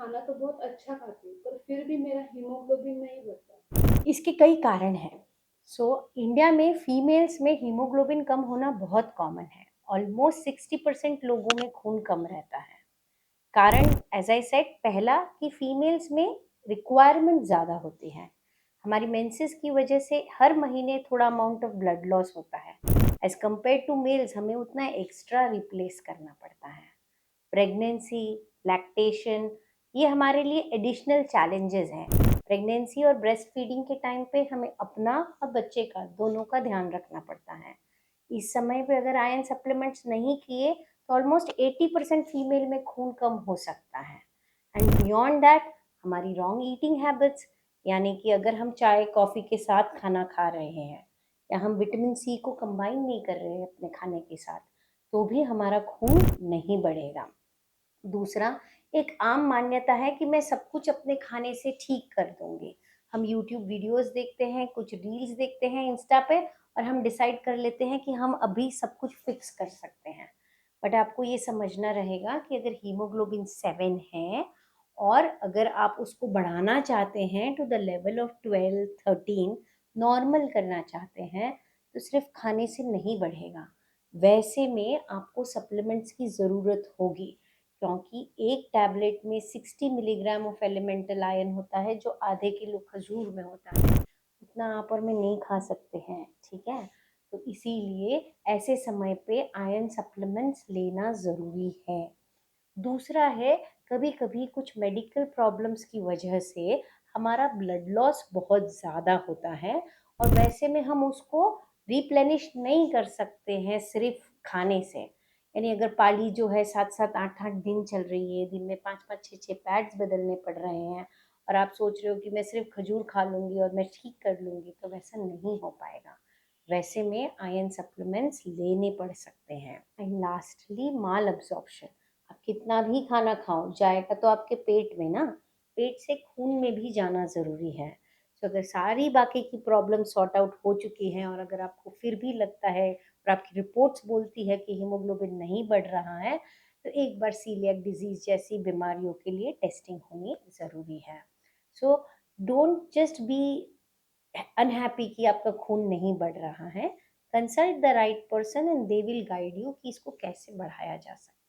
खाना तो बहुत अच्छा खाती हूँ, पर फिर भी मेरा हीमोग्लोबिन नहीं बढ़ता। इसके कई कारण हैं। इंडिया में फीमेल्स में हीमोग्लोबिन कम होना बहुत कॉमन है। ऑलमोस्ट 60% लोगों में खून कम रहता है। कारण एज आई सेड पहला कि फीमेल्स में रिक्वायरमेंट ज़्यादा होती है। हमारी मेंसेस की वजह से हर महीने थोड़ा अमाउंट ऑफ ब्लड लॉस होता है। एज कम्पेयर टू मेल्स हमें उतना एक्स्ट्रा रिप्लेस करना पड़ता है। प्रेगनेंसी, लैक्टेशन, ये हमारे लिए एडिशनल चैलेंजेस हैं। प्रेगनेंसी और ब्रेस्ट फीडिंग के टाइम पे हमें अपना और बच्चे का दोनों का ध्यान रखना पड़ता है। इस समय पे अगर आयरन सप्लीमेंट्स नहीं किए तो ऑलमोस्ट 80% फीमेल में खून कम हो सकता है। एंड बियॉन्ड दैट हमारी रॉन्ग ईटिंग हैबिट्स, यानी कि अगर हम चाय कॉफ़ी के साथ खाना खा रहे हैं या हम विटामिन सी को कंबाइन नहीं कर रहे हैं अपने खाने के साथ, तो भी हमारा खून नहीं बढ़ेगा। दूसरा, एक आम मान्यता है कि मैं सब कुछ अपने खाने से ठीक कर दूँगी। हम यूट्यूब वीडियोज़ देखते हैं, कुछ रील्स देखते हैं इंस्टा पे और हम डिसाइड कर लेते हैं कि हम अभी सब कुछ फिक्स कर सकते हैं। बट आपको ये समझना रहेगा कि अगर हीमोग्लोबिन 7 है और अगर आप उसको बढ़ाना चाहते हैं to the level of 12, 13 normal करना चाहते हैं, तो सिर्फ़ खाने से नहीं बढ़ेगा। वैसे में आपको सप्लीमेंट्स की ज़रूरत होगी। क्योंकि एक टैबलेट में 60 मिलीग्राम ऑफ एलिमेंटल आयन होता है जो आधे किलो खजूर में होता है। उतना आप और मैं नहीं खा सकते हैं, ठीक है? तो इसीलिए ऐसे समय पे आयरन सप्लीमेंट्स लेना ज़रूरी है। दूसरा है, कभी-कभी कुछ मेडिकल प्रॉब्लम्स की वजह से हमारा ब्लड लॉस बहुत ज़्यादा होता है और वैसे में हम उसको रिप्लेनिश नहीं कर सकते हैं सिर्फ़ खाने से। यानी अगर पाली जो है 7-7, 8-8 दिन चल रही है, दिन में 5-5, 6-6 पैड्स बदलने पड़ रहे हैं और आप सोच रहे हो कि मैं सिर्फ़ खजूर खा लूँगी और मैं ठीक कर लूँगी, तो वैसा नहीं हो पाएगा। वैसे में आयरन सप्लीमेंट्स लेने पड़ सकते हैं। And lastly mall absorption. आप कितना भी खाना खाओ, जाएगा तो आपके पेट में ना, पेट से खून में भी जाना ज़रूरी है। तो अगर सारी बाकी की प्रॉब्लम सॉर्ट आउट हो चुकी हैं और अगर आपको फिर भी लगता है और आपकी रिपोर्ट्स बोलती है कि हीमोग्लोबिन नहीं बढ़ रहा है, तो एक बार सीलिएक डिज़ीज़ जैसी बीमारियों के लिए टेस्टिंग होनी ज़रूरी है। So don't just be unhappy कि आपका खून नहीं बढ़ रहा है। Consult the right person and they will guide you कि इसको कैसे बढ़ाया जा सकता है।